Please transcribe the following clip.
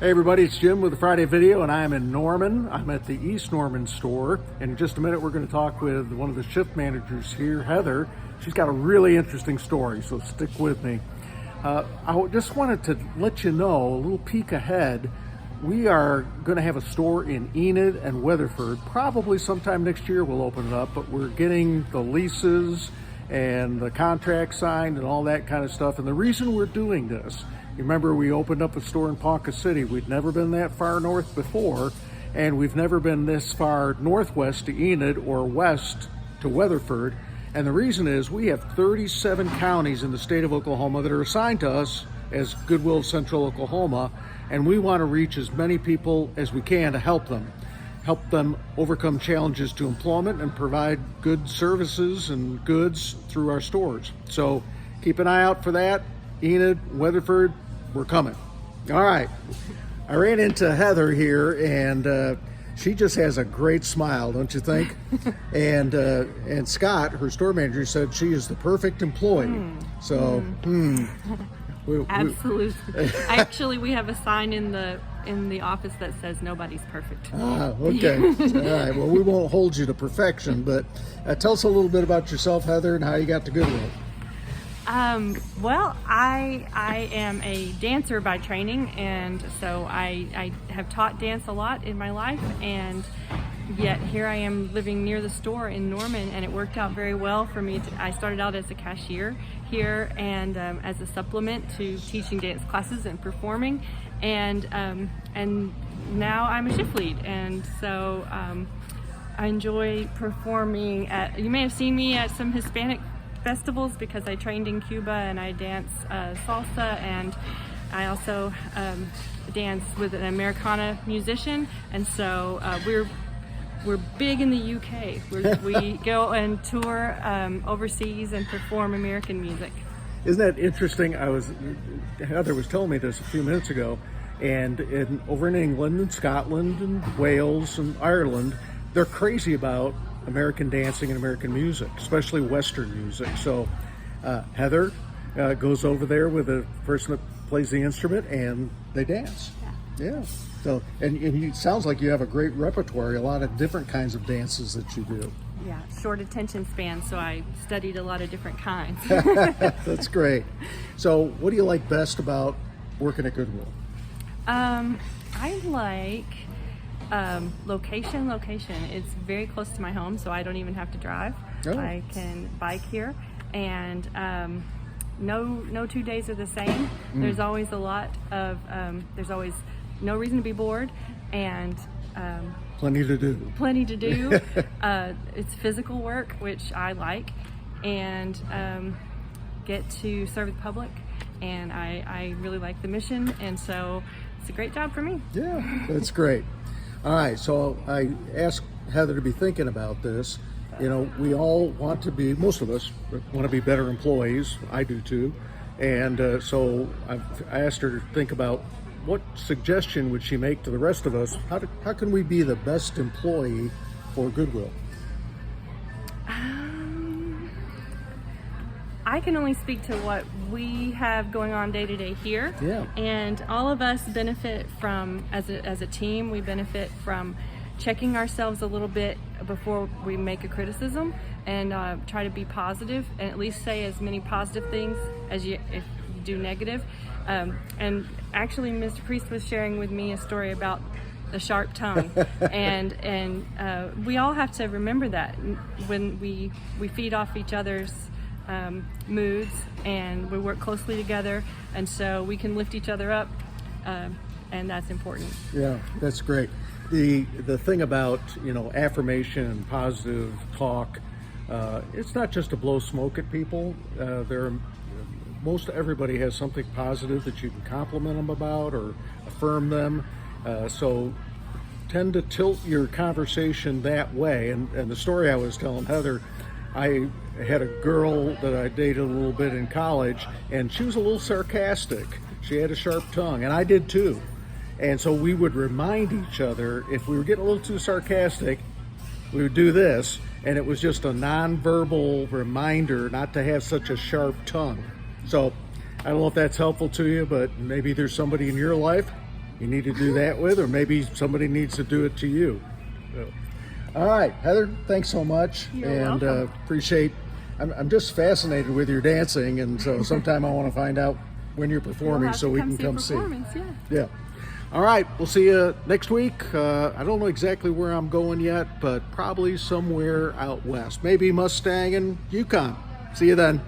Hey everybody, it's Jim with the Friday video, and I'm in Norman. I'm at the East Norman store. In just a minute, we're going to talk with one of the shift managers here, Heather. She's got a really interesting story, so stick with me. I just wanted to let you know, a little peek ahead, we are going to have a store in Enid and Weatherford. Probably sometime next year we'll open it up, but we're getting the leases and the contract signed and all that kind of stuff. And the reason we're doing this, you remember we opened up a store in Ponca City. We'd never been that far north before, and we've never been this far northwest to Enid or west to Weatherford. And the reason is we have 37 counties in the state of Oklahoma that are assigned to us as Goodwill of Central Oklahoma, and we want to reach as many people as we can to help them overcome challenges to employment and provide good services and goods through our stores. So keep an eye out for that. Enid, Weatherford, we're coming. All right. I ran into Heather here, and she just has a great smile, don't you think? And Scott, her store manager, said she is the perfect employee. Absolutely. Actually, we have a sign in the office that says nobody's perfect. Okay. All right. Well, we won't hold you to perfection, but tell us a little bit about yourself, Heather, and how you got to Goodwill. Well, I am a dancer by training, and so I have taught dance a lot in my life, and yet here I am living near the store in Norman, and it worked out very well for me. I started out as a cashier here and as a supplement to teaching dance classes and performing, and now I'm a shift lead, and so I enjoy performing at, you may have seen me at some Hispanic festivals because I trained in Cuba and I dance salsa, and I also dance with an Americana musician, and so we're big in the UK. We go and tour overseas and perform American music. Isn't that interesting? Heather was telling me this a few minutes ago, and over in England and Scotland and Wales and Ireland, they're crazy about American dancing and American music, especially Western music. So Heather goes over there with a person that plays the instrument, and they dance. Yeah. So, and it sounds like you have a great repertoire, a lot of different kinds of dances that you do. Yeah, short attention span, so I studied a lot of different kinds. That's great. So what do you like best about working at Goodwill? I like location. It's very close to my home, so I don't even have to drive. Oh. I can bike here, and no 2 days are the same. There's always a lot of there's always no reason to be bored, and Plenty to do. It's physical work, which I like, and get to serve the public, and I really like the mission, and so it's a great job for me. Yeah, that's great. All right, so I asked Heather to be thinking about this. You know, we all want to be, most of us want to be better employees. I do too. And so I asked her to think about what suggestion would she make to the rest of us? How can we be the best employee for Goodwill? I can only speak to what we have going on day to day here. Yeah. And all of us benefit from, as a team, we benefit from checking ourselves a little bit before we make a criticism, and try to be positive, and at least say as many positive things as if you do negative. And actually, Mr. Priest was sharing with me a story about the sharp tongue, and we all have to remember that when we feed off each other's moods, and we work closely together, and so we can lift each other up, and that's important. Yeah, that's great. The thing about, affirmation and positive talk, it's not just to blow smoke at people. Most everybody has something positive that you can compliment them about or affirm them. So tend to tilt your conversation that way. And the story I was telling Heather, I had a girl that I dated a little bit in college, and she was a little sarcastic. She had a sharp tongue, and I did too. And so we would remind each other, if we were getting a little too sarcastic, we would do this, and it was just a nonverbal reminder not to have such a sharp tongue. So I don't know if that's helpful to you, but maybe there's somebody in your life you need to do that with, or maybe somebody needs to do it to you. So, all right, Heather, thanks so much. You're welcome. Appreciate, I'm just fascinated with your dancing, and so sometime I want to find out when you're performing You'll have so to we can come see. performance, yeah. Yeah. All right, we'll see you next week. I don't know exactly where I'm going yet, but probably somewhere out west. Maybe Mustang and Yukon. See you then.